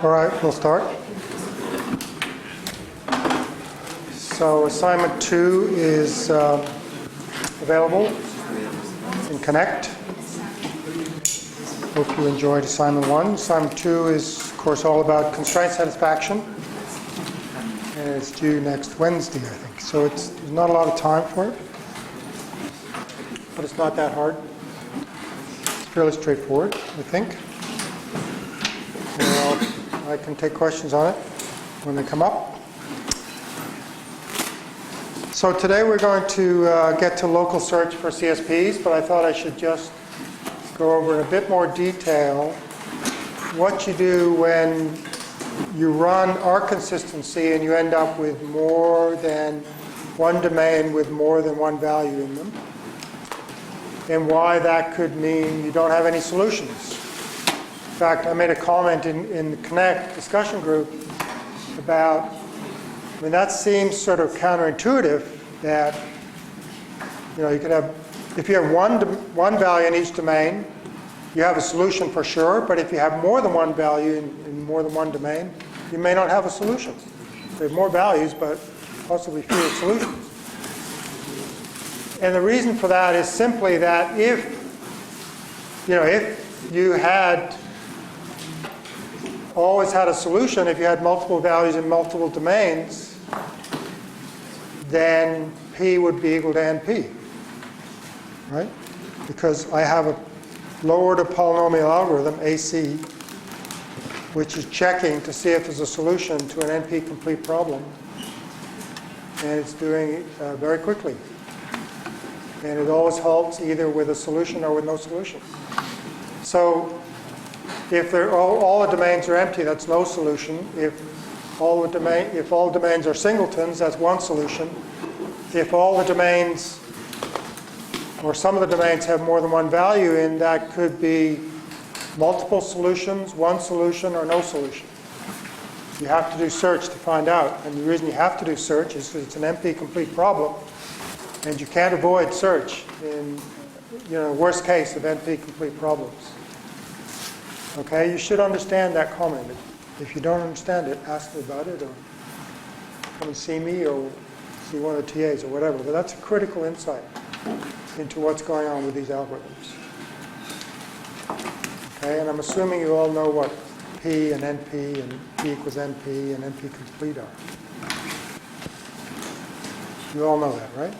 All right, we'll start. So assignment 2 is available in Connect. Hope you enjoyed assignment 1. Assignment 2 is, of course, all about constraint satisfaction. And it's due next Wednesday, I think. So there's not a lot of time for it. But it's not that hard. It's fairly straightforward, I think. I can take questions on it when they come up. So today we're going to get to local search for CSPs, but I thought I should just go over in a bit more detail what you do when you run R consistency and you end up with more than one domain with more than one value in them, and why that could mean you don't have any solutions. In fact, I made a comment in the Connect discussion group about, I mean, that seems sort of counterintuitive that, you know, you could have, if you have one value in each domain, you have a solution for sure, but if you have more than one value in more than one domain, you may not have a solution. There's more values, but possibly fewer solutions. And the reason for that is simply that if you had always had a solution, if you had multiple values in multiple domains, then P would be equal to NP, right? Because I have a low-order polynomial algorithm, AC, which is checking to see if there's a solution to an NP-complete problem, and it's doing it very quickly. And it always halts either with a solution or with no solution. So if all the domains are empty, that's no solution. If all domains are singletons, that's one solution. If all the domains, or some of the domains, have more than one value in, that could be multiple solutions, one solution, or no solution. You have to do search to find out. And the reason you have to do search is because it's an NP-complete problem, and you can't avoid search in, worst case of NP-complete problems. Okay, you should understand that comment. If you don't understand it, ask me about it, or come and see me, or see one of the TAs, or whatever. But that's a critical insight into what's going on with these algorithms. Okay, and I'm assuming you all know what P and NP and P equals NP and NP complete are. You all know that, right?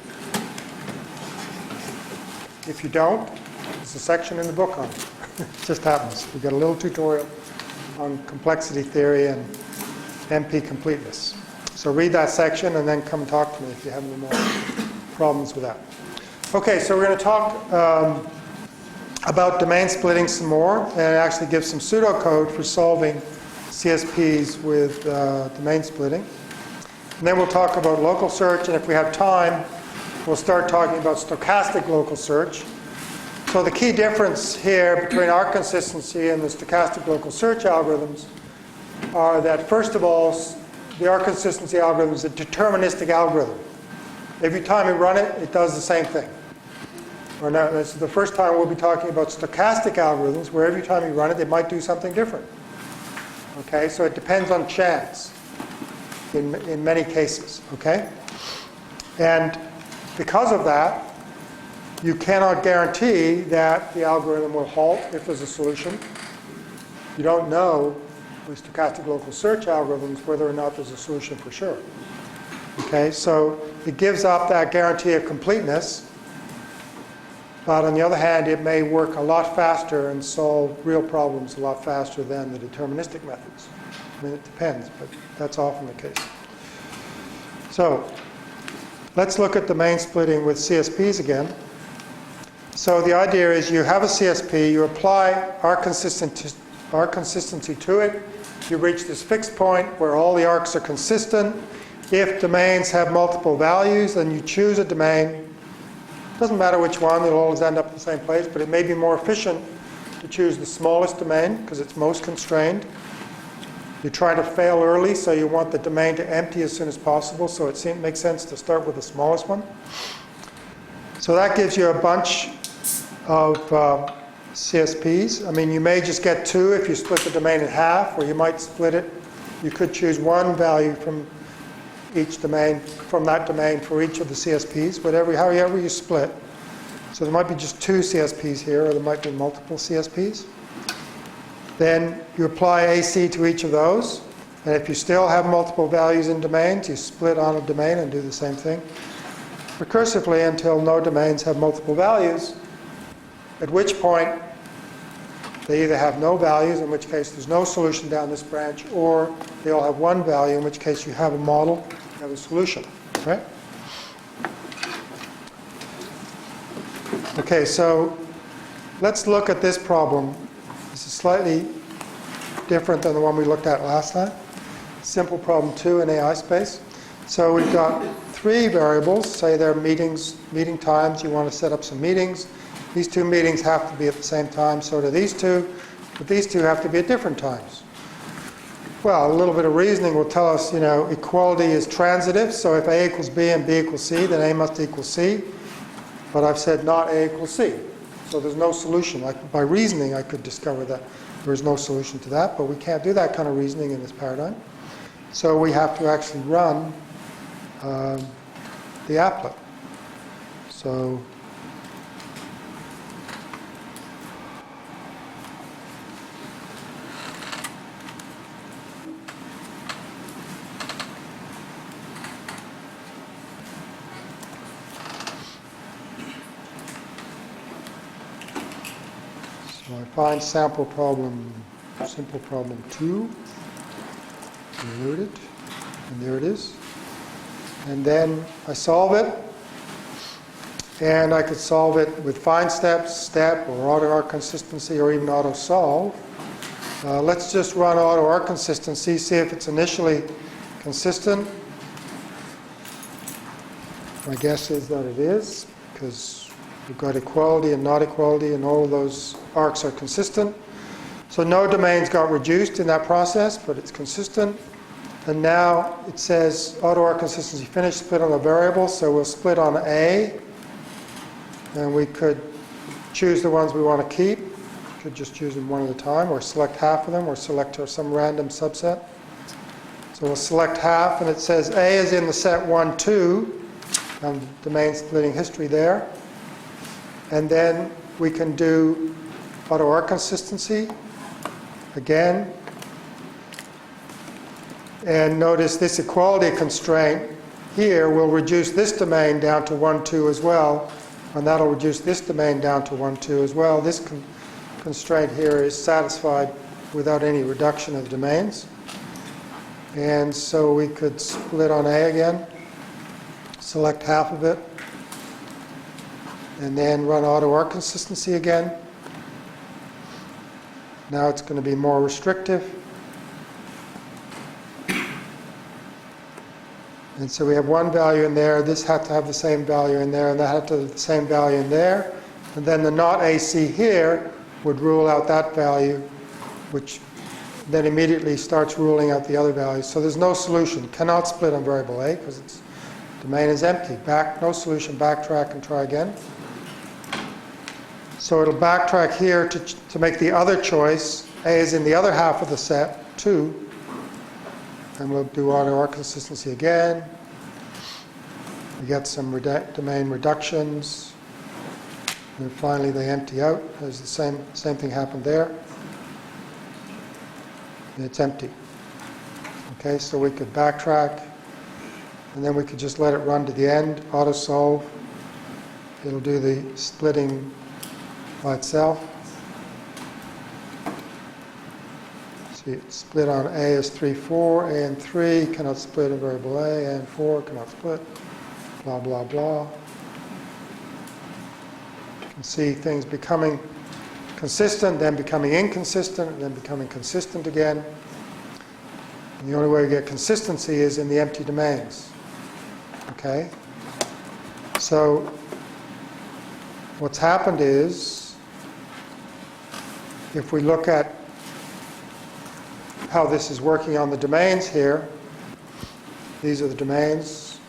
If you don't, there's a section in the book on it. It just happens. We've got a little tutorial on complexity theory and NP completeness. So read that section and then come talk to me if you have any more problems with that. Okay, so we're going to talk about domain splitting some more, and actually give some pseudocode for solving CSPs with domain splitting. And then we'll talk about local search, and if we have time, we'll start talking about stochastic local search. So the key difference here between R consistency and the stochastic local search algorithms are that, first of all, the R consistency algorithm is a deterministic algorithm. Every time you run it, it does the same thing. Or now, this is the first time we'll be talking about stochastic algorithms, where every time you run it, they might do something different. Okay, so it depends on chance in many cases. Okay, and because of that, you cannot guarantee that the algorithm will halt if there's a solution. You don't know with stochastic local search algorithms whether or not there's a solution for sure. Okay, so it gives up that guarantee of completeness, but on the other hand, it may work a lot faster and solve real problems a lot faster than the deterministic methods. I mean, it depends, but that's often the case. So let's look at domain splitting with CSPs again. So the idea is you have a CSP, you apply R consistency to it, you reach this fixed point where all the arcs are consistent. If domains have multiple values, then you choose a domain. Doesn't matter which one, they'll always end up in the same place, but it may be more efficient to choose the smallest domain because it's most constrained. You try to fail early, so you want the domain to empty as soon as possible, so it makes sense to start with the smallest one. So that gives you a bunch of CSPs. I mean, you may just get 2 if you split the domain in half, or you might split it. You could choose 1 value from each domain, from that domain for each of the CSPs, however you split. So there might be just 2 CSPs here, or there might be multiple CSPs. Then you apply AC to each of those. And if you still have multiple values in domains, you split on a domain and do the same thing recursively until no domains have multiple values, at which point they either have no values, in which case there's no solution down this branch, or they all have 1 value, in which case you have a model, you have a solution, right? Okay, so let's look at this problem. This is slightly different than the one we looked at last time. Simple problem 2 in AI space. So we've got 3 variables. Say they're meeting times. You want to set up some meetings. These 2 meetings have to be at the same time. So do these 2. But these 2 have to be at different times. Well, a little bit of reasoning will tell us, equality is transitive. So if A equals B and B equals C, then A must equal C. But I've said not A equals C. So there's no solution. By reasoning, I could discover that there is no solution to that. But we can't do that kind of reasoning in this paradigm. So we have to actually run the applet. So I find simple problem 2, load it, and there it is. And then I solve it, and I could solve it with find step, or auto arc consistency, or even auto solve. Let's just run auto arc consistency, see if it's initially consistent. My guess is that it is, because we've got equality and not equality, and all of those arcs are consistent. So no domains got reduced in that process, but it's consistent. And now it says auto arc consistency finished, split on a variable, so we'll split on A. And we could choose the ones we want to keep. Could just choose them one at a time, or select half of them, or select some random subset. So we'll select half, and it says A is in the set 1, 2, and domain splitting history there. And then we can do auto arc consistency again. And notice this equality constraint here will reduce this domain down to 1, 2 as well. And that'll reduce this domain down to 1, 2 as well. This constraint here is satisfied without any reduction of the domains. And so we could split on A again, select half of it, and then run auto arc consistency again. Now it's going to be more restrictive. And so we have 1 value in there. This had to have the same value in there, and that had to have the same value in there. And then the not AC here would rule out that value, which then immediately starts ruling out the other values. So there's no solution. Cannot split on variable A because its domain is empty. No solution, backtrack and try again. So it'll backtrack here to make the other choice. A is in the other half of the set, 2. And we'll do auto arc consistency again. We get some domain reductions. And finally they empty out. There's the same thing happened there. And it's empty. Okay, so we could backtrack. And then we could just let it run to the end, auto solve. It'll do the splitting by itself. Split on A is 3, 4, A and 3 cannot split a variable A and 4 cannot split, blah, blah, blah. You can see things becoming consistent, then becoming inconsistent, then becoming consistent again. And the only way to get consistency is in the empty domains. Okay? So what's happened is, if we look at how this is working on the domains here. These are the domains.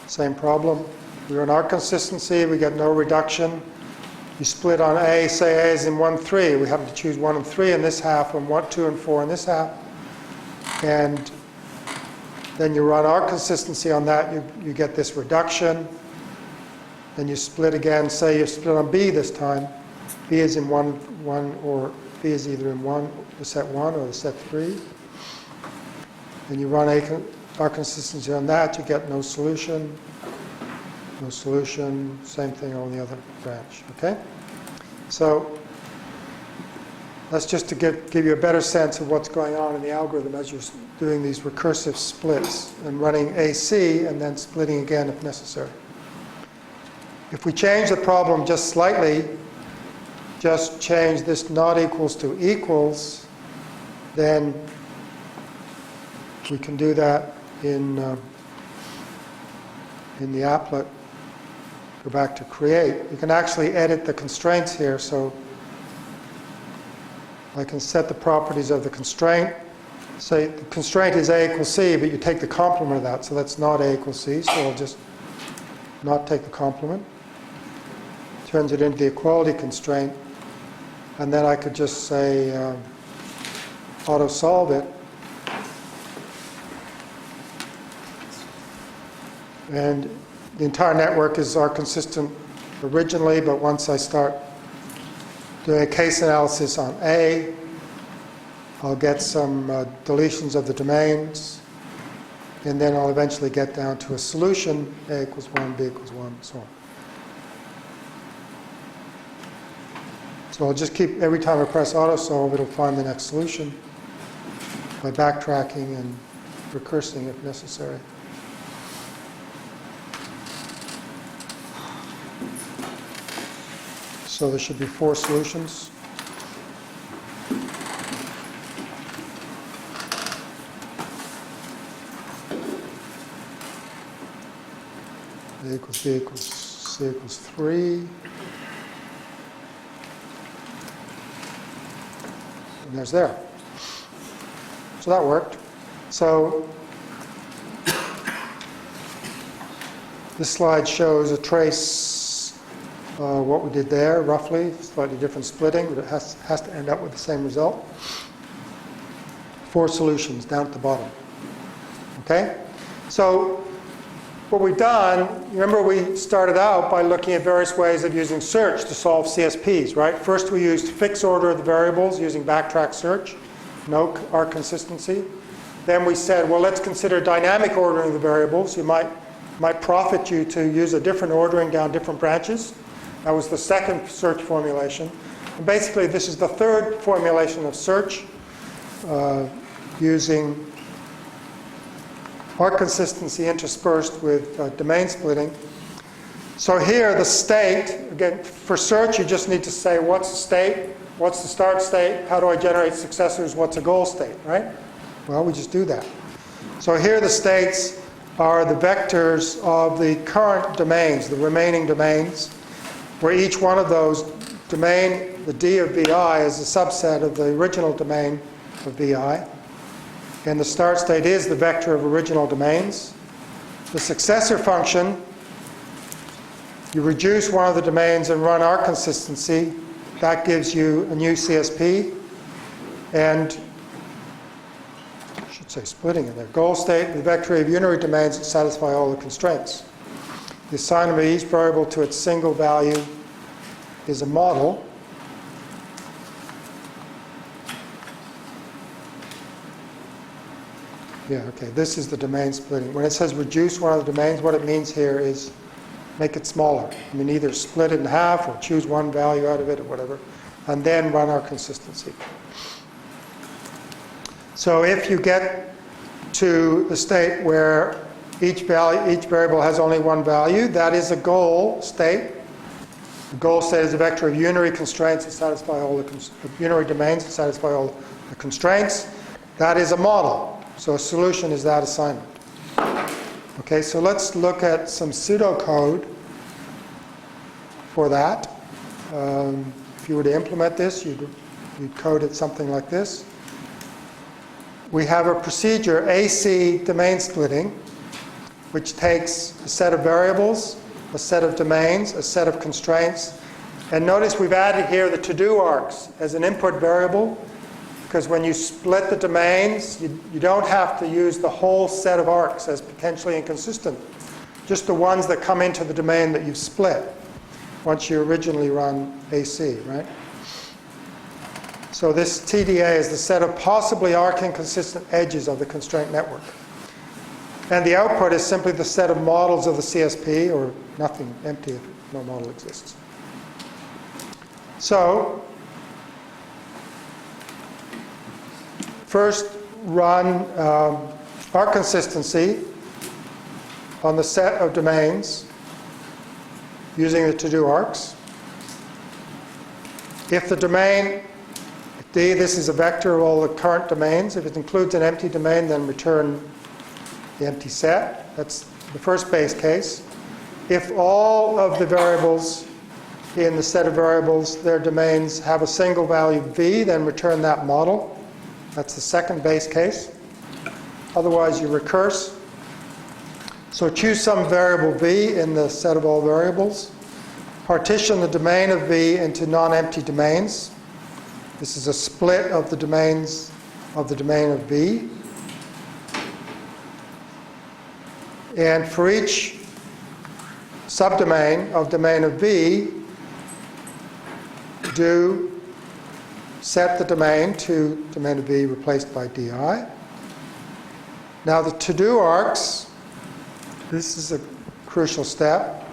Same problem. We run our consistency, we get no reduction. You split on A, say A is in 1, 3. We happen to choose 1 and 3 in this half, and 1, 2 and 4 in this half. And then you run R consistency on that, you get this reduction. Then you split again, say you split on B this time. B is in 1, or B is either in the set 1 or the set 3. Then you run R consistency on that, you get no solution. No solution, same thing on the other branch, okay? So that's just to give you a better sense of what's going on in the algorithm as you're doing these recursive splits and running AC and then splitting again if necessary. If we change the problem just slightly, just change this not equals to equals, then we can do that in the applet. Go back to create. You can actually edit the constraints here, so I can set the properties of the constraint. Say the constraint is A equals C, but you take the complement of that, so that's not A equals C, so I'll just not take the complement. Turns it into the equality constraint, and then I could just say auto-solve it. And the entire network is R consistent originally, but once I start doing a case analysis on A, I'll get some deletions of the domains, and then I'll eventually get down to a solution, A equals 1, B equals 1, and so on. So I'll just keep, every time I press auto-solve, it'll find the next solution by backtracking and recursing if necessary. So there should be 4 solutions. A equals B equals C equals 3. And there's there. So that worked. So this slide shows a trace what we did there, roughly, slightly different splitting, but it has to end up with the same result. 4 solutions down at the bottom. Okay? So what we've done, remember we started out by looking at various ways of using search to solve CSPs, right? First we used fixed order of the variables using backtrack search, no R consistency. Then we said, well, let's consider dynamic ordering of the variables. It might profit you to use a different ordering down different branches. That was the second search formulation. And basically, this is the third formulation of search using R consistency interspersed with domain splitting. So here, the state, again, for search, you just need to say what's the state, what's the start state, how do I generate successors, what's a goal state, right? Well, we just do that. So here the states are the vectors of the current domains, the remaining domains, where each one of those domain, the D of VI, is a subset of the original domain of VI. And the start state is the vector of original domains. The successor function, you reduce one of the domains and run R consistency. That gives you a new CSP. And I should say splitting in there. Goal state, the vector of unary domains that satisfy all the constraints. The assignment of each variable to its single value is a model. Yeah, okay, this is the domain splitting. When it says reduce one of the domains, what it means here is make it smaller. I mean, either split it in half or choose one value out of it or whatever, and then run our consistency. So if you get to the state where each variable has only one value, that is a goal state. The goal state is a vector of unary constraints that satisfy all the unary domains that satisfy all the constraints. That is a model. So a solution is that assignment. Okay, so let's look at some pseudocode for that. If you were to implement this, you'd code it something like this. We have a procedure, AC domain splitting, which takes a set of variables, a set of domains, a set of constraints, And notice we've added here the to-do arcs as an input variable, because when you split the domains, you don't have to use the whole set of arcs as potentially inconsistent, just the ones that come into the domain that you've split once you originally run AC, right? So this TDA is the set of possibly arc-inconsistent edges of the constraint network. And the output is simply the set of models of the CSP, or nothing, empty if no model exists. So, first run arc consistency on the set of domains using the to-do arcs. If the domain D, this is a vector of all the current domains. If it includes an empty domain, then return the empty set. That's the first base case. If all of the variables in the set of variables, their domains, have a single value v, then return that model. That's the second base case. Otherwise, you recurse. So choose some variable v in the set of all variables. Partition the domain of v into non-empty domains. This is a split of the domains of the domain of V. And for each subdomain of domain of V, do set the domain to domain of V replaced by DI. Now the to-do arcs, this is a crucial step,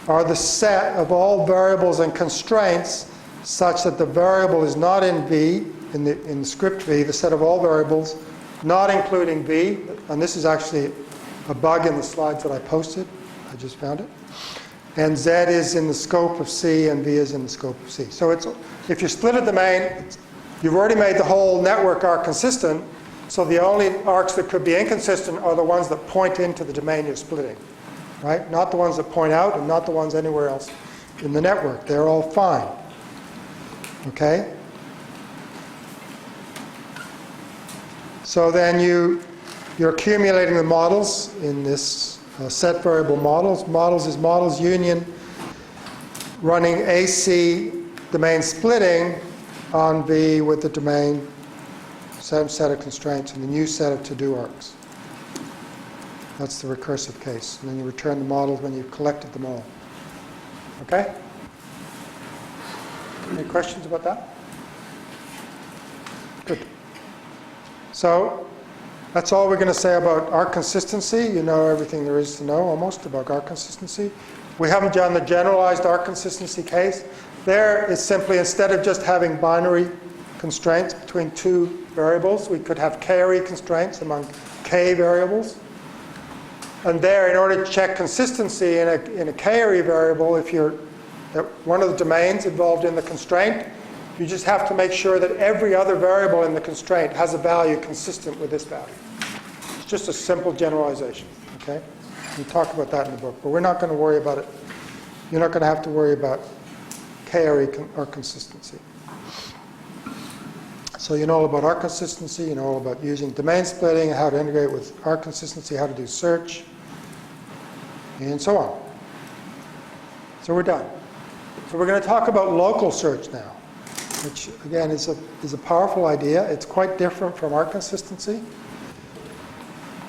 are the set of all variables and constraints such that the variable is not in V, in the script V, the set of all variables, not including V, and this is actually a bug in the slides that I posted, I just found it, and Z is in the scope of C and V is in the scope of C. So if you split a domain, you've already made the whole network arc consistent, so the only arcs that could be inconsistent are the ones that point into the domain you're splitting, right? Not the ones that point out and not the ones anywhere else in the network. They're all fine. Okay? So then you're accumulating the models in this set variable models. Models is models union running AC domain splitting on V with the domain same set of constraints and the new set of to-do arcs. That's the recursive case. And then you return the models when you've collected them all. Okay? Any questions about that? Good. So that's all we're going to say about arc consistency. You know everything there is to know almost about arc consistency. We haven't done the generalized arc consistency case. There is simply, instead of just having binary constraints between two variables, we could have k-ary constraints among k variables. And there, in order to check consistency in a k-ary variable, if you're at one of the domains involved in the constraint, you just have to make sure that every other variable in the constraint has a value consistent with this value. It's just a simple generalization, okay? We talk about that in the book, but we're not going to worry about it. You're not going to have to worry about k-ary arc consistency. So you know all about arc consistency, you know all about using domain splitting, how to integrate with arc consistency, how to do search, and so on. So we're done. So we're going to talk about local search now, which again is a powerful idea. It's quite different from arc consistency.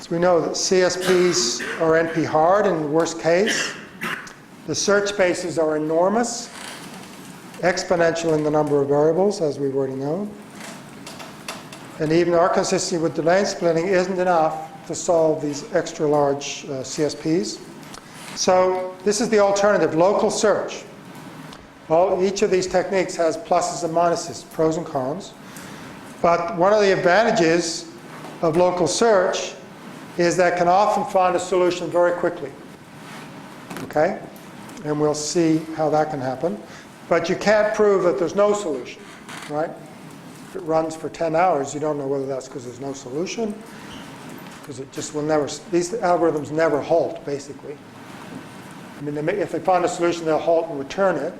So we know that CSPs are NP hard in the worst case. The search spaces are enormous, exponential in the number of variables, as we've already known. And even arc consistency with domain splitting isn't enough to solve these extra large CSPs. So this is the alternative, local search. Well, each of these techniques has pluses and minuses, pros and cons. But one of the advantages of local search is that it can often find a solution very quickly. Okay? And we'll see how that can happen. But you can't prove that there's no solution, right? If it runs for 10 hours, you don't know whether that's because there's no solution, because it just will never, these algorithms never halt, basically. I mean, if they find a solution, they'll halt and return it.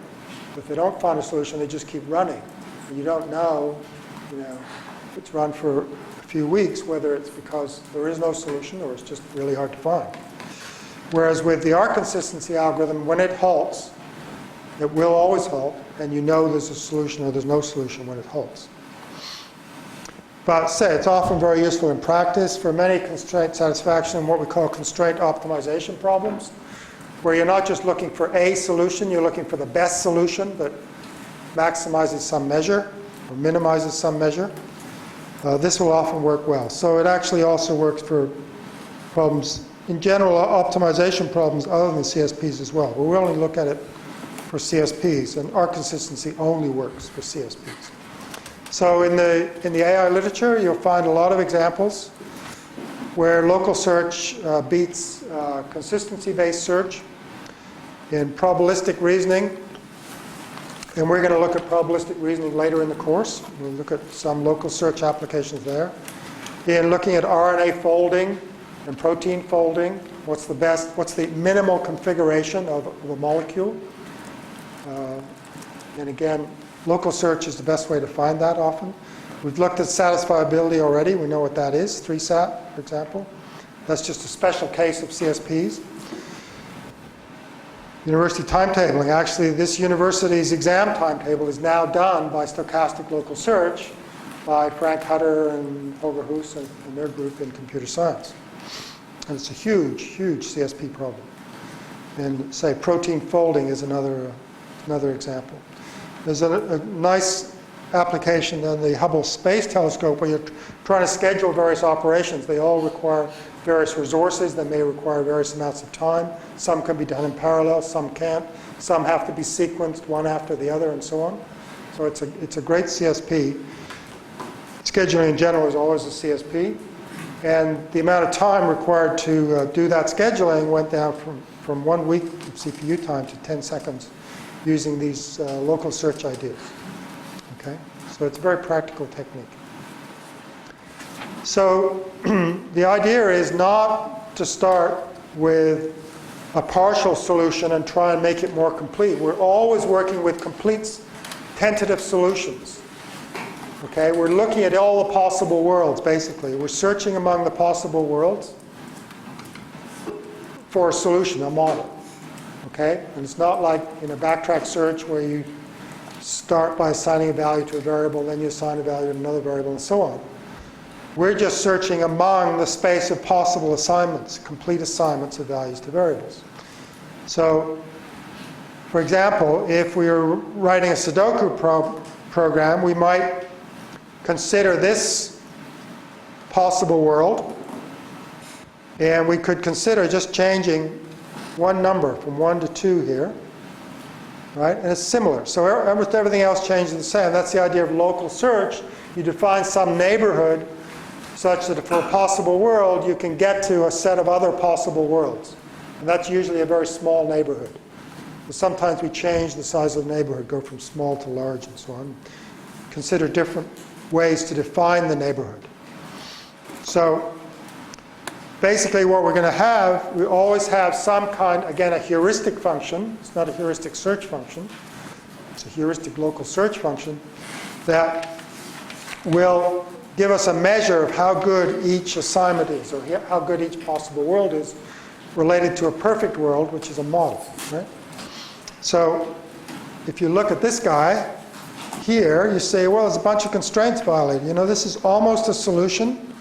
If they don't find a solution, they just keep running. And you don't know, if it's run for a few weeks, whether it's because there is no solution or it's just really hard to find. Whereas with the arc consistency algorithm, when it halts, It will always halt, and you know there's a solution or there's no solution when it halts. But say it's often very useful in practice for many constraint satisfaction and what we call constraint optimization problems, where you're not just looking for a solution, you're looking for the best solution that maximizes some measure or minimizes some measure. This will often work well. So it actually also works for problems, in general, optimization problems other than CSPs as well. We only look at it for CSPs, and arc consistency only works for CSPs. So in the AI literature, you'll find a lot of examples where local search beats consistency-based search. In probabilistic reasoning, and we're going to look at probabilistic reasoning later in the course. We'll look at some local search applications there. In looking at RNA folding and protein folding, what's the minimal configuration of a molecule? And again, local search is the best way to find that often. We've looked at satisfiability already. We know what that is, 3SAT, for example. That's just a special case of CSPs. University timetabling. Actually, this university's exam timetable is now done by stochastic local search by Frank Hutter and Holger Huss and their group in computer science. And it's a huge, huge CSP problem. And say protein folding is another example. There's a nice application in the Hubble Space Telescope where you're trying to schedule various operations. They all require various resources. They may require various amounts of time. Some can be done in parallel, some can't. Some have to be sequenced one after the other and so on. So it's a great CSP. Scheduling in general is always a CSP. And the amount of time required to do that scheduling went down from 1 week of CPU time to 10 seconds using these local search ideas. Okay? So it's a very practical technique. So the idea is not to start with a partial solution and try and make it more complete. We're always working with complete tentative solutions. Okay? We're looking at all the possible worlds, basically. We're searching among the possible worlds for a solution, a model. Okay? And it's not like in a backtrack search where you start by assigning a value to a variable, then you assign a value to another variable, and so on. We're just searching among the space of possible assignments, complete assignments of values to variables. So, for example, if we were writing a Sudoku program, we might consider this possible world, and we could consider just changing one number from 1 to 2 here, right? And it's similar. So almost everything else changes the same. That's the idea of local search. You define some neighborhood such that for a possible world, you can get to a set of other possible worlds. And that's usually a very small neighborhood. But sometimes we change the size of the neighborhood, go from small to large and so on. Consider different ways to define the neighborhood. So basically what we're going to have, we always have some kind, again, a heuristic function. It's not a heuristic search function. It's a heuristic local search function that will give us a measure of how good each assignment is, or how good each possible world is related to a perfect world, which is a model, right? So if you look at this guy here, you say, well, there's a bunch of constraints violated. You know, this is almost a solution.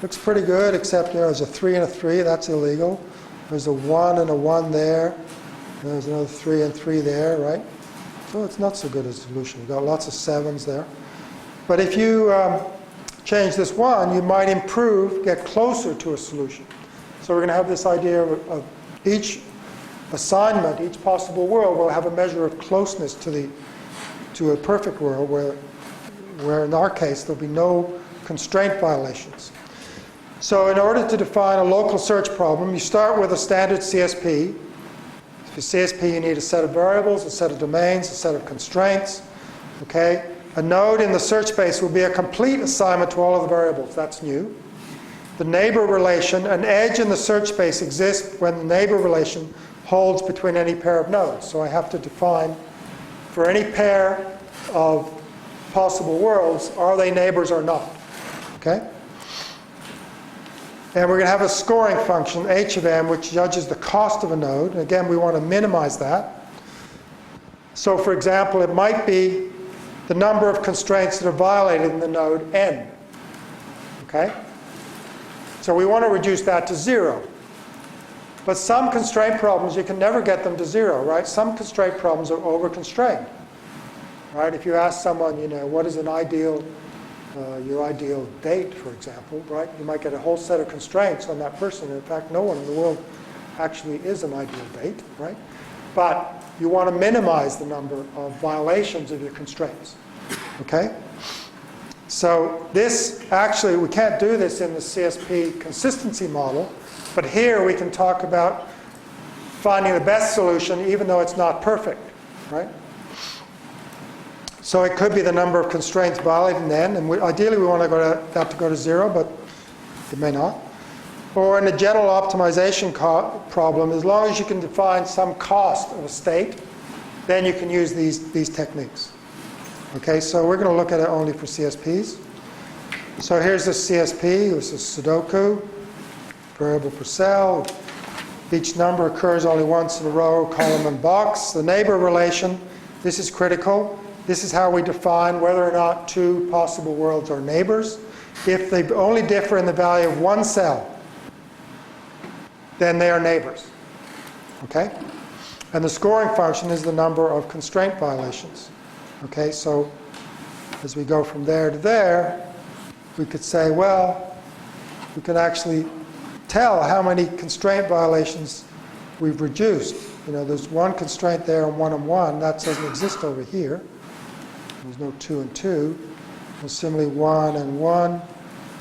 Looks pretty good, except there's a 3 and a 3. That's illegal. There's a 1 and a 1 there. And there's another 3 and 3 there, right? So it's not so good a solution. You've got lots of 7s there. But if you change this 1, you might improve, get closer to a solution. So we're going to have this idea of each assignment, each possible world will have a measure of closeness to a perfect world where in our case there'll be no constraint violations. So in order to define a local search problem, you start with a standard CSP. For CSP, you need a set of variables, a set of domains, a set of constraints. Okay? A node in the search space will be a complete assignment to all of the variables. That's new. The neighbor relation, an edge in the search space exists when the neighbor relation holds between any pair of nodes. So I have to define for any pair of possible worlds, are they neighbors or not? Okay? And we're going to have a scoring function, h of m, which judges the cost of a node. Again, we want to minimize that. So for example, it might be the number of constraints that are violated in the node n. Okay? So we want to reduce that to 0. But some constraint problems, you can never get them to 0, right? Some constraint problems are over-constrained. Right? If you ask someone, what is an ideal, your ideal date, for example, right? You might get a whole set of constraints on that person. In fact, no one in the world actually is an ideal date, right? But you want to minimize the number of violations of your constraints. Okay? So this, actually, we can't do this in the CSP consistency model, but here we can talk about finding the best solution even though it's not perfect, right? So it could be the number of constraints violated in n, and ideally we want that to go to 0, but it may not. Or in a general optimization problem, as long as you can define some cost of a state, then you can use these techniques. Okay, so we're going to look at it only for CSPs. So here's the CSP. This is Sudoku, variable per cell. Each number occurs only once in a row, column, and box. The neighbor relation, this is critical. This is how we define whether or not two possible worlds are neighbors. If they only differ in the value of one cell, then they are neighbors. Okay? And the scoring function is the number of constraint violations. Okay, so as we go from there to there, we could say, well, we can actually tell how many constraint violations we've reduced. There's one constraint there and 1 and 1. That doesn't exist over here. There's no 2 and 2. And similarly, 1 and 1.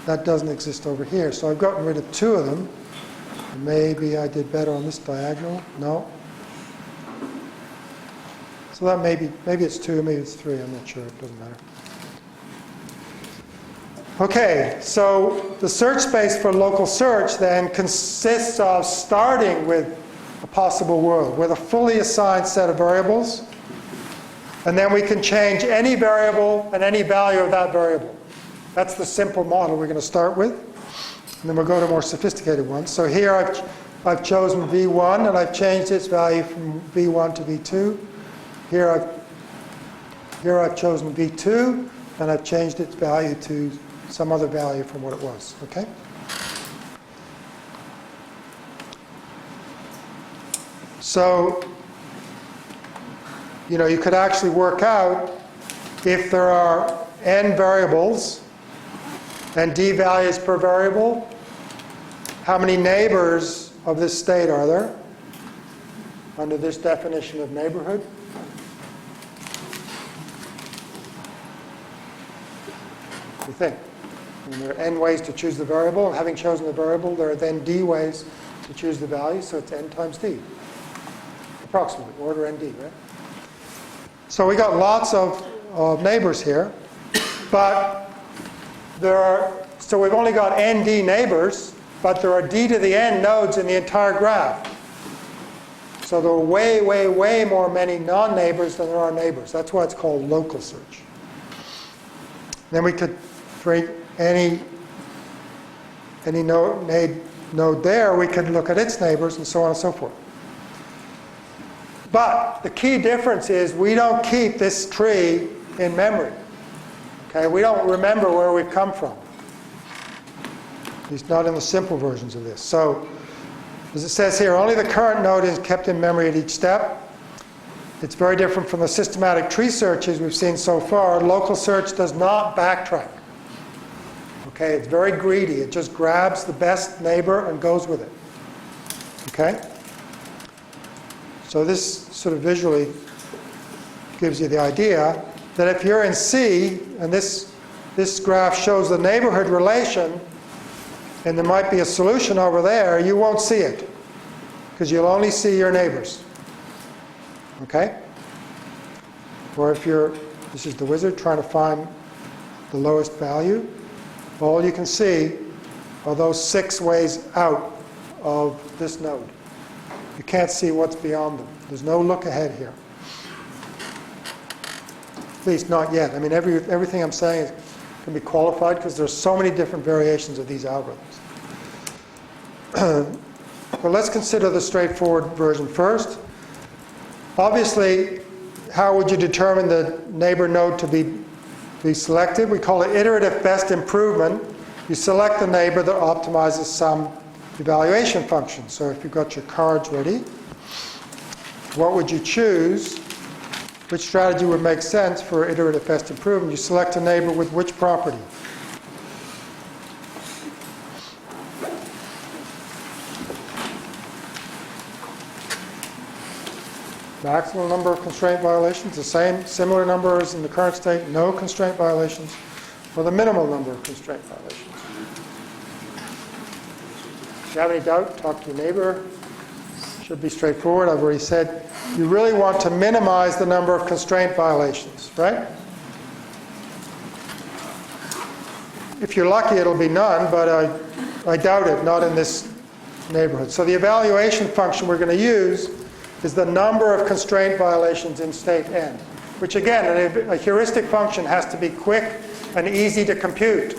That doesn't exist over here. So I've gotten rid of 2 of them. Maybe I did better on this diagonal. No. So that maybe it's 2, maybe it's 3. I'm not sure. It doesn't matter. Okay, so the search space for local search then consists of starting with a possible world with a fully assigned set of variables. And then we can change any variable and any value of that variable. That's the simple model we're going to start with. And then we'll go to more sophisticated ones. So here I've chosen v1, and I've changed its value from v1 to v2. Here I've chosen v2, and I've changed its value to some other value from what it was. Okay? So, you could actually work out if there are n variables and d values per variable, how many neighbors of this state are there under this definition of neighborhood? What do you think? And there are n ways to choose the variable. Having chosen the variable, there are then d ways to choose the value, so it's n times d. Approximately, order nd, right? So we got lots of neighbors here, but so we've only got nd neighbors, but there are d to the n nodes in the entire graph. So there are way, way, way more many non-neighbors than there are neighbors. That's why it's called local search. Then we could, for any node there, we could look at its neighbors and so on and so forth. But the key difference is we don't keep this tree in memory. Okay, we don't remember where we've come from. At least not in the simple versions of this. So, as it says here, only the current node is kept in memory at each step. It's very different from the systematic tree searches we've seen so far. Local search does not backtrack. Okay, it's very greedy. It just grabs the best neighbor and goes with it. Okay? So this sort of visually gives you the idea that if you're in C, and this graph shows the neighborhood relation, and there might be a solution over there, you won't see it, because you'll only see your neighbors. Okay? Or if this is the wizard trying to find the lowest value, all you can see are those 6 ways out of this node. You can't see what's beyond them. There's no look ahead here. At least not yet. I mean, everything I'm saying can be qualified because there's so many different variations of these algorithms. But let's consider the straightforward version first. Obviously, how would you determine the neighbor node to be selected? We call it iterative best improvement. You select the neighbor that optimizes some evaluation function. So if you've got your cards ready, what would you choose? Which strategy would make sense for iterative best improvement? You select a neighbor with which property? Maximum number of constraint violations, the same, similar number as in the current state, no constraint violations, or the minimal number of constraint violations. If you have any doubt, talk to your neighbor. Should be straightforward. I've already said you really want to minimize the number of constraint violations, right? If you're lucky, it'll be none, but I doubt it, not in this neighborhood. So the evaluation function we're going to use is the number of constraint violations in state n, which again, a heuristic function has to be quick and easy to compute.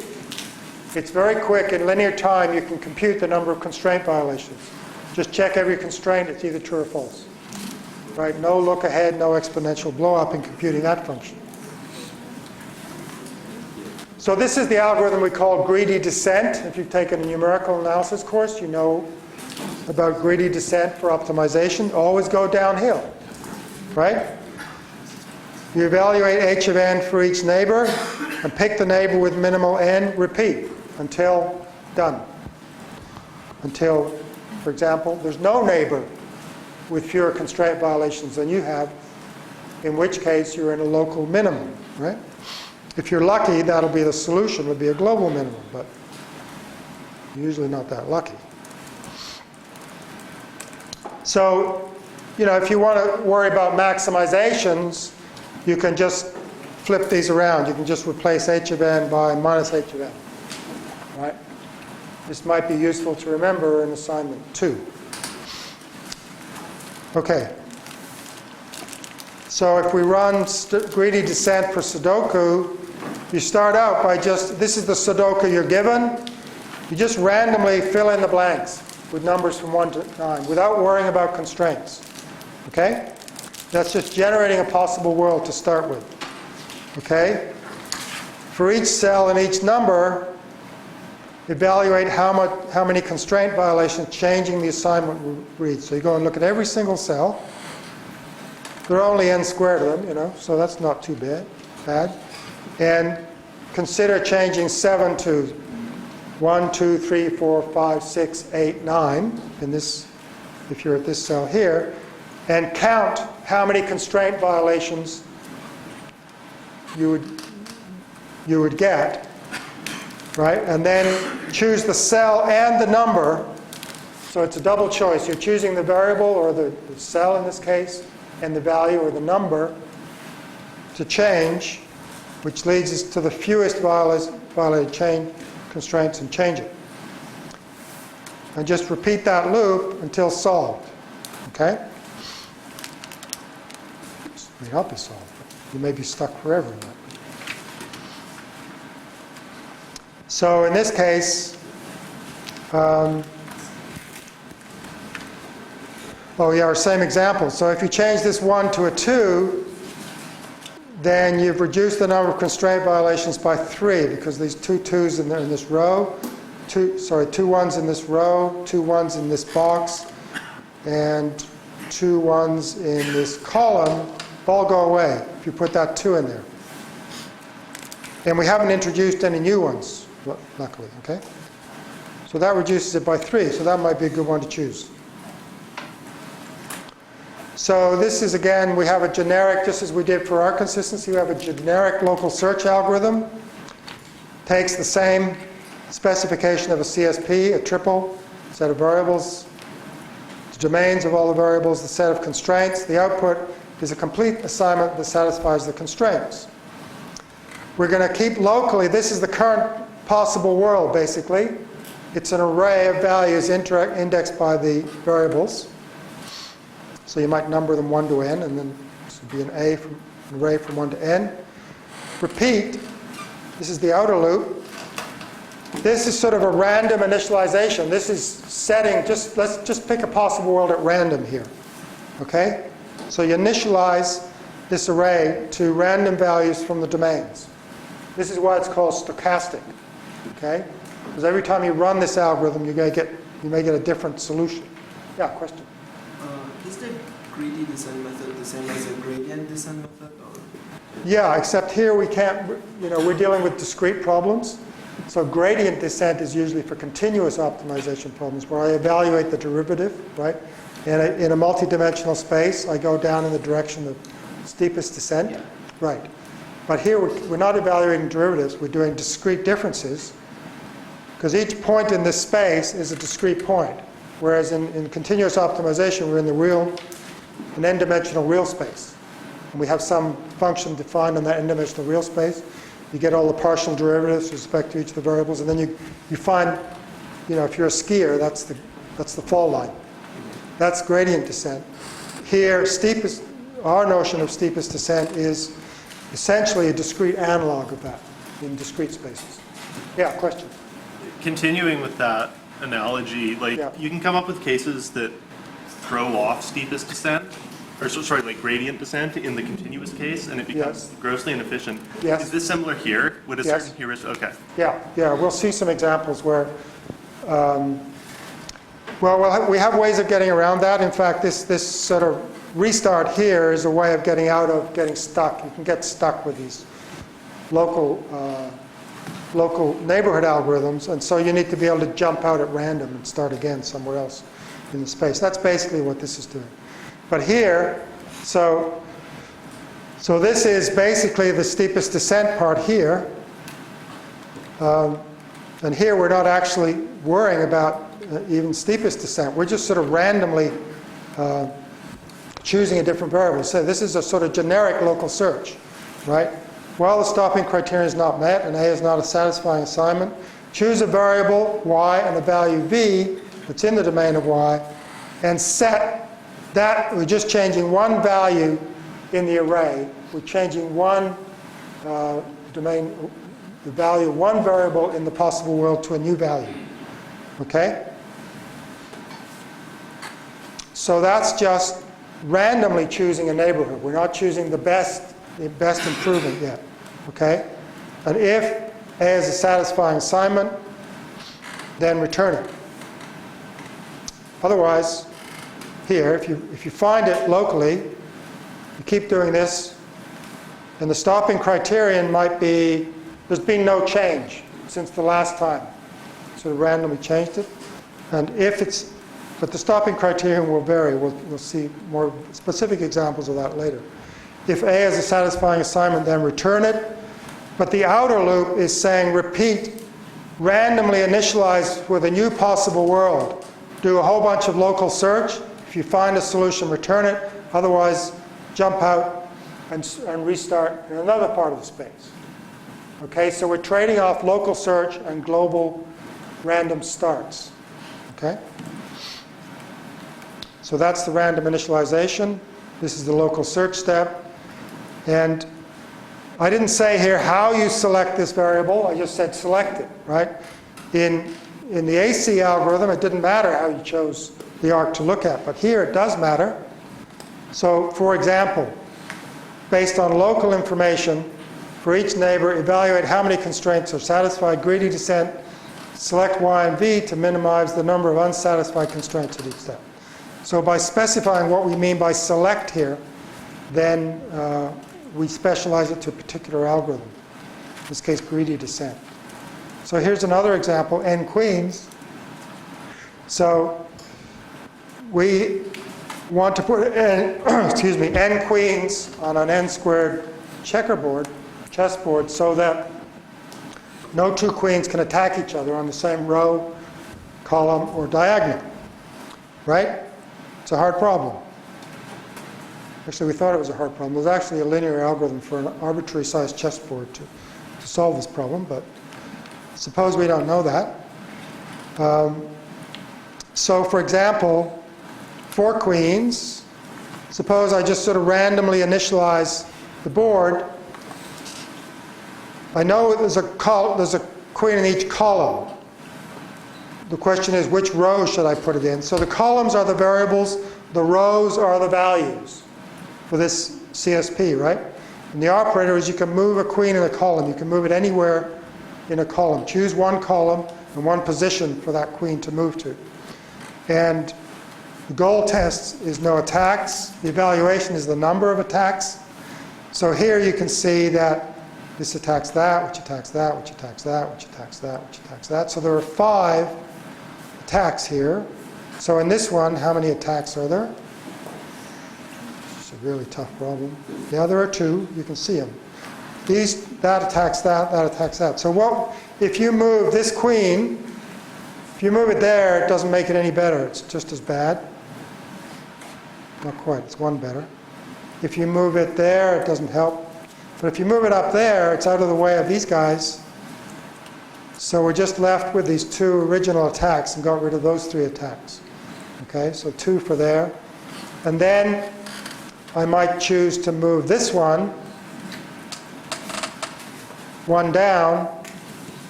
It's very quick. In linear time, you can compute the number of constraint violations. Just check every constraint, it's either true or false. Right? No look ahead, no exponential blow up in computing that function. So this is the algorithm we call greedy descent. If you've taken a numerical analysis course, you know about greedy descent for optimization. Always go downhill, right? You evaluate h of n for each neighbor and pick the neighbor with minimal n, repeat until done. Until, for example, there's no neighbor with fewer constraint violations than you have, in which case you're in a local minimum, right? If you're lucky, that'll be the solution, would be a global minimum, but usually not that lucky. So, if you want to worry about maximizations, you can just flip these around. You can just replace h of n by minus h of n, right? This might be useful to remember in assignment 2. Okay. So if we run greedy descent for Sudoku, you start out by this is the Sudoku you're given. You just randomly fill in the blanks with numbers from 1 to 9 without worrying about constraints. Okay? That's just generating a possible world to start with. Okay? For each cell and each number, evaluate how many constraint violations changing the assignment reads. So you go and look at every single cell. There are only n squared of them, so that's not too bad. And consider changing 7 to 1, 2, 3, 4, 5, 6, 8, 9, in this, if you're at this cell here, and count how many constraint violations you would get, right? And then choose the cell and the number. So it's a double choice. You're choosing the variable, or the cell in this case, and the value or the number to change, which leads us to the fewest violated chain constraints and change it. And just repeat that loop until solved. Okay? It may not be solved. You may be stuck forever in that. So in this case, our same example. So if you change this 1 to a 2, then you've reduced the number of constraint violations by 3, because these 2 2s in this row, 2 1s in this row, 2 1s in this box, and 2 1s in this column all go away if you put that 2 in there. And we haven't introduced any new ones, luckily, okay? So that reduces it by 3, so that might be a good one to choose. So this is, again, we have a generic, just as we did for our consistency, we have a generic local search algorithm. Takes the same specification of a CSP, a triple set of variables, the domains of all the variables, the set of constraints. The output is a complete assignment that satisfies the constraints. We're going to keep locally, this is the current possible world, basically. It's an array of values indexed by the variables. So you might number them 1 to n, and then this would be an array from 1 to n. Repeat. This is the outer loop. This is sort of a random initialization. This is setting, let's just pick a possible world at random here. Okay? So you initialize this array to random values from the domains. This is why it's called stochastic, okay? Because every time you run this algorithm, you may get a different solution. Yeah, question? Is the greedy descent method the same as a gradient descent method? Or? Yeah, except here we can't, we're dealing with discrete problems. So gradient descent is usually for continuous optimization problems where I evaluate the derivative, right? And in a multi-dimensional space, I go down in the direction of steepest descent, yeah. Right. But here we're not evaluating derivatives, we're doing discrete differences because each point in this space is a discrete point. Whereas in continuous optimization, we're in an n-dimensional real space. And we have some function defined in that n-dimensional real space. You get all the partial derivatives with respect to each of the variables, and then you find, if you're a skier, that's the fall line. That's gradient descent. Here, our notion of steepest descent is essentially a discrete analog of that in discrete spaces. Yeah, question? Continuing with that analogy, Yeah. you can come up with cases that throw off steepest descent, like gradient descent in the continuous case, and it becomes grossly inefficient. Yes. Is this similar here? Would a certain heuristic? Okay. Yeah, we'll see some examples where, we have ways of getting around that. In fact, this sort of restart here is a way of getting out of getting stuck. You can get stuck with these local neighborhood algorithms, and so you need to be able to jump out at random and start again somewhere else in the space. That's basically what this is doing. But here, so this is basically the steepest descent part here. And here we're not actually worrying about even steepest descent. We're just sort of randomly choosing a different variable. So this is a sort of generic local search, right? Well, the stopping criterion is not met and A is not a satisfying assignment. Choose a variable y and a value v that's in the domain of y and set that. We're just changing one value in the array. We're changing one domain, the value of one variable in the possible world to a new value. Okay? So that's just randomly choosing a neighborhood. We're not choosing the best improvement yet. Okay? And if A is a satisfying assignment, then return it. Otherwise, here, if you find it locally, you keep doing this, and the stopping criterion might be, there's been no change since the last time. Sort of randomly changed it. And but the stopping criterion will vary. We'll see more specific examples of that later. If A is a satisfying assignment, then return it. But the outer loop is saying repeat, randomly initialize with a new possible world. Do a whole bunch of local search. If you find a solution, return it. Otherwise, jump out and restart in another part of the space. Okay, so we're trading off local search and global random starts. Okay? So that's the random initialization. This is the local search step. And I didn't say here how you select this variable. I just said select it, right? In the AC algorithm, it didn't matter how you chose the arc to look at. But here it does matter. So, for example, based on local information, for each neighbor, evaluate how many constraints are satisfied. Greedy descent, select y and v to minimize the number of unsatisfied constraints at each step. So by specifying what we mean by select here, then we specialize it to a particular algorithm. In this case, greedy descent. So here's another example, n queens. So we want to put n queens on an n squared chessboard, so that no two queens can attack each other on the same row, column, or diagonal. Right? It's a hard problem. Actually, we thought it was a hard problem. There's actually a linear algorithm for an arbitrary sized chessboard to solve this problem, but suppose we don't know that. So, for example, 4 queens. Suppose I just sort of randomly initialize the board. I know there's a queen in each column. The question is, which row should I put it in? So the columns are the variables, the rows are the values for this CSP, right? And the operator is you can move a queen in a column. You can move it anywhere in a column. Choose one column and one position for that queen to move to. And the goal test is no attacks. The evaluation is the number of attacks. So here you can see that this attacks that, which attacks that, which attacks that, which attacks that, which attacks that. So there are 5 attacks here. So in this one, how many attacks are there? It's a really tough problem. Yeah, there are 2. You can see them. That attacks that, that attacks that. So what if you move this queen, if you move it there, it doesn't make it any better. It's just as bad. Not quite, it's 1 better. If you move it there, it doesn't help. But if you move it up there, it's out of the way of these guys. So we're just left with these 2 original attacks and got rid of those 3 attacks. Okay, so 2 for there. And then I might choose to move this one down,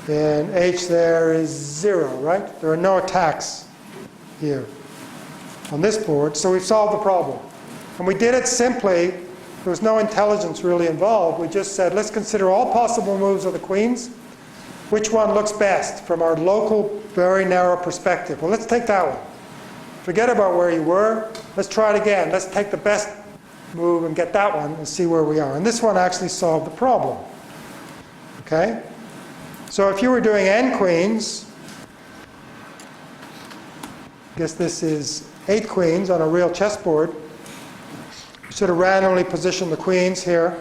and H there is 0, right? There are no attacks here on this board, so we've solved the problem. And we did it simply. There was no intelligence really involved. We just said, let's consider all possible moves of the queens. Which one looks best from our local, very narrow perspective? Well, let's take that one. Forget about where you were. Let's try it again. Let's take the best move and get that one and see where we are. And this one actually solved the problem. Okay? So if you were doing n queens, I guess this is 8 queens on a real chessboard. You sort of randomly position the queens here.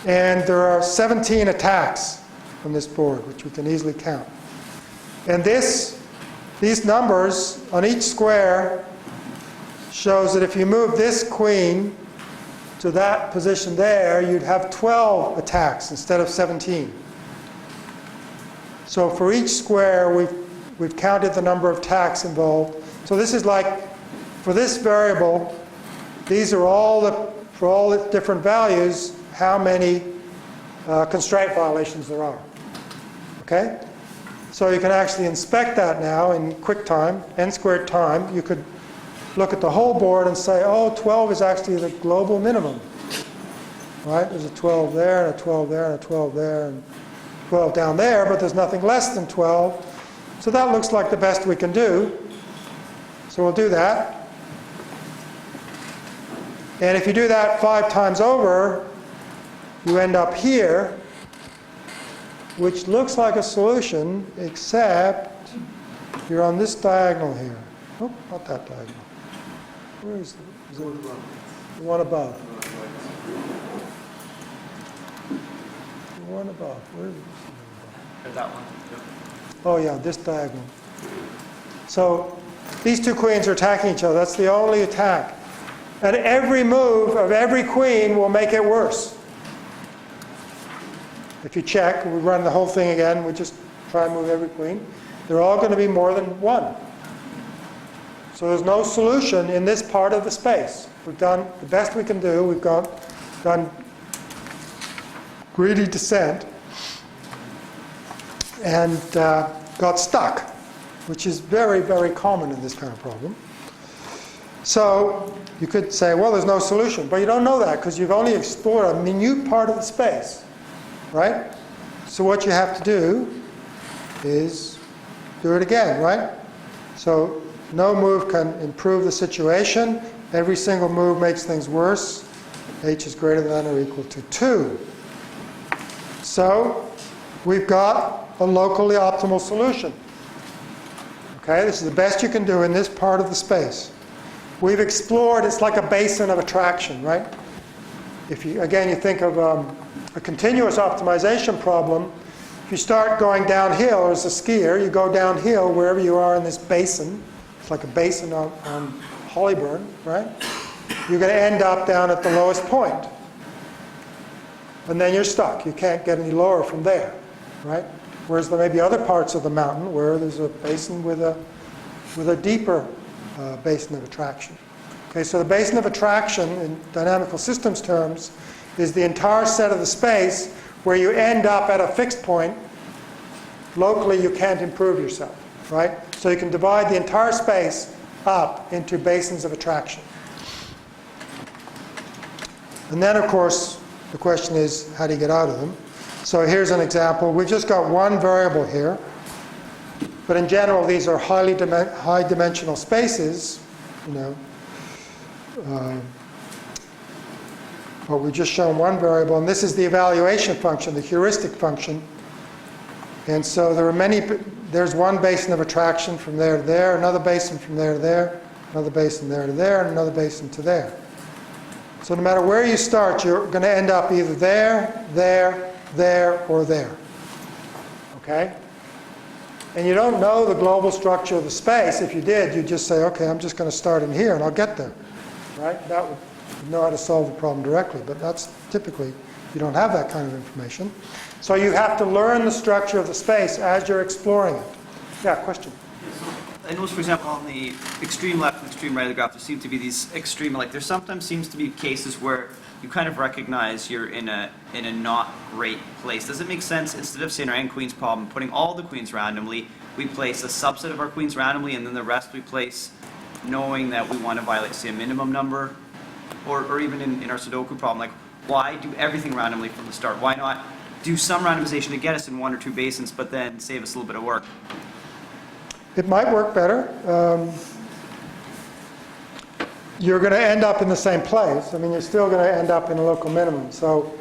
And there are 17 attacks on this board, which we can easily count. And these numbers on each square shows that if you move this queen to that position there, you'd have 12 attacks instead of 17. So for each square, we've counted the number of attacks involved. So this is like, for this variable, these are for all the different values, how many constraint violations there are. Okay? So you can actually inspect that now in quick time, n squared time. You could look at the whole board and say, oh, 12 is actually the global minimum. Right? There's a 12 there, and a 12 there, and a 12 there, and 12 down there, but there's nothing less than 12. So that looks like the best we can do. So we'll do that. And if you do that 5 times over, you end up here, which looks like a solution, except you're on this diagonal here. Oh, not that diagonal. Where is it? Is it the one above? The one above. Where is it? That one. Oh yeah, this diagonal. So these 2 queens are attacking each other. That's the only attack. And every move of every queen will make it worse. If you check, we run the whole thing again, we just try and move every queen. They're all going to be more than 1. So there's no solution in this part of the space. We've done the best we can do. We've done greedy descent and got stuck, which is very, very common in this kind of problem. So you could say, well, there's no solution. But you don't know that because you've only explored a minute part of the space. Right? So what you have to do is do it again, right? So no move can improve the situation. Every single move makes things worse. H is greater than or equal to 2. So we've got a locally optimal solution. Okay, this is the best you can do in this part of the space. We've explored, it's like a basin of attraction, right? If you, again, you think of a continuous optimization problem, if you start going downhill as a skier, you go downhill wherever you are in this basin. It's like a basin on Hollyburn, right? You're going to end up down at the lowest point. And then you're stuck. You can't get any lower from there, right? Whereas there may be other parts of the mountain where there's a basin with a deeper basin of attraction. Okay, so the basin of attraction in dynamical systems terms is the entire set of the space where you end up at a fixed point. Locally, you can't improve yourself, right? So you can divide the entire space up into basins of attraction. And then, of course, the question is, how do you get out of them? So here's an example. We've just got one variable here. But in general, these are high-dimensional spaces, you know. But we've just shown one variable, and this is the evaluation function, the heuristic function. And so there are there's one basin of attraction from there to there, another basin from there to there, another basin there to there, and another basin to there. So no matter where you start, you're going to end up either there, there, there, or there. Okay? And you don't know the global structure of the space. If you did, you'd just say, okay, I'm just going to start in here and I'll get there. Right? That would know how to solve the problem directly, but that's typically, you don't have that kind of information. So you have to learn the structure of the space as you're exploring it. Yeah, question? I noticed, for example, on the extreme left and extreme right of the graph, there seem to be these extreme, like there sometimes seems to be cases where you kind of recognize you're in a not great place. Does it make sense, instead of saying our n queens problem, putting all the queens randomly, we place a subset of our queens randomly, and then the rest we place knowing that we want to violate, say, a minimum number? Or even in our Sudoku problem, like, why do everything randomly from the start? Why not do some randomization to get us in one or two basins, but then save us a little bit of work? It might work better. You're going to end up in the same place. I mean, you're still going to end up in a local minimum. So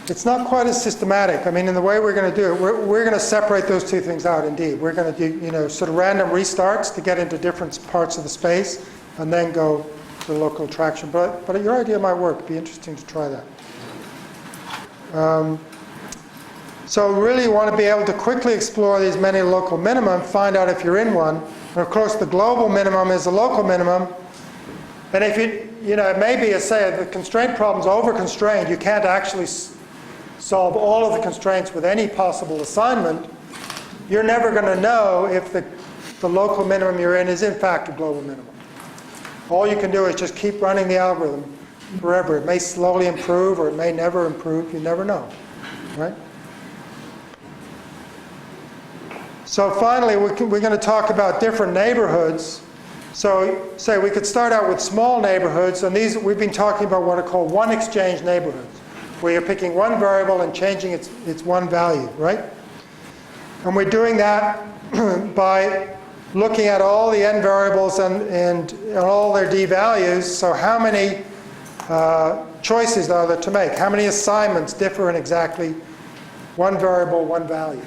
it's not quite as systematic. I mean, in the way we're going to do it, we're going to separate those two things out, indeed. We're going to do, you know, sort of random restarts to get into different parts of the space and then go to the local attraction. But your idea might work. It'd be interesting to try that. So really you want to be able to quickly explore these many local minimum, find out if you're in one. And of course the global minimum is the local minimum. And if you know, it may be, as say, the constraint problem's over-constrained, you can't actually solve all of the constraints with any possible assignment, you're never going to know if the local minimum you're in is in fact a global minimum. All you can do is just keep running the algorithm forever. It may slowly improve or it may never improve. You never know, right? So finally, we're going to talk about different neighborhoods. So say we could start out with small neighborhoods, and these we've been talking about what are called one-exchange neighborhoods, where you're picking one variable and changing its one value, right? And we're doing that by looking at all the n variables and all their d values. So how many choices are there to make? How many assignments differ in exactly one variable, one value?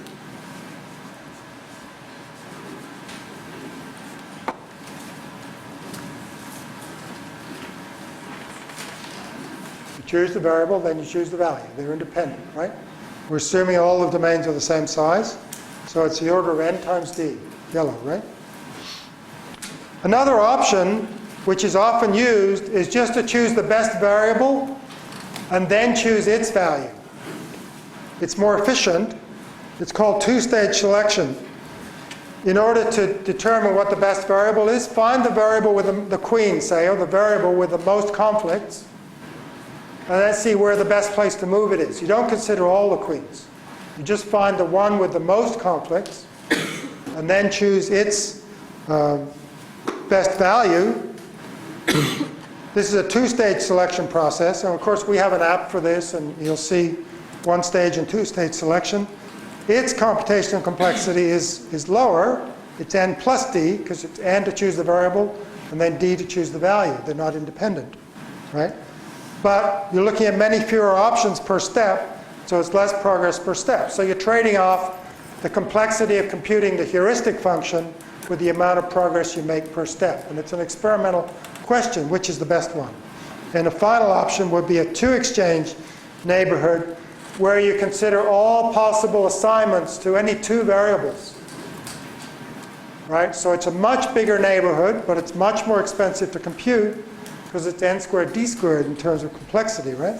Choose the variable, then you choose the value. They're independent, right? We're assuming all the domains are the same size. So it's the order of n times d, yellow, right? Another option, which is often used, is just to choose the best variable and then choose its value. It's more efficient. It's called two-stage selection. In order to determine what the best variable is, find the variable with the queen, say, or the variable with the most conflicts, and then see where the best place to move it is. You don't consider all the queens. You just find the one with the most conflicts, and then choose its best value. This is a two-stage selection process, and of course we have an app for this, and you'll see one-stage and two-stage selection. Its computational complexity is lower. It's n plus d, because it's n to choose the variable, and then d to choose the value. They're not independent, right? But you're looking at many fewer options per step, so it's less progress per step. So you're trading off the complexity of computing the heuristic function with the amount of progress you make per step. And it's an experimental question, which is the best one. And the final option would be a two-exchange neighborhood where you consider all possible assignments to any two variables. Right? So it's a much bigger neighborhood, but it's much more expensive to compute, because it's n squared d squared in terms of complexity, right?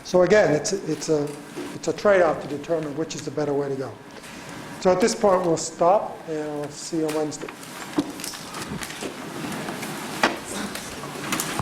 So again, it's a trade-off to determine which is the better way to go. So at this point, we'll stop, and I'll see you on Wednesday.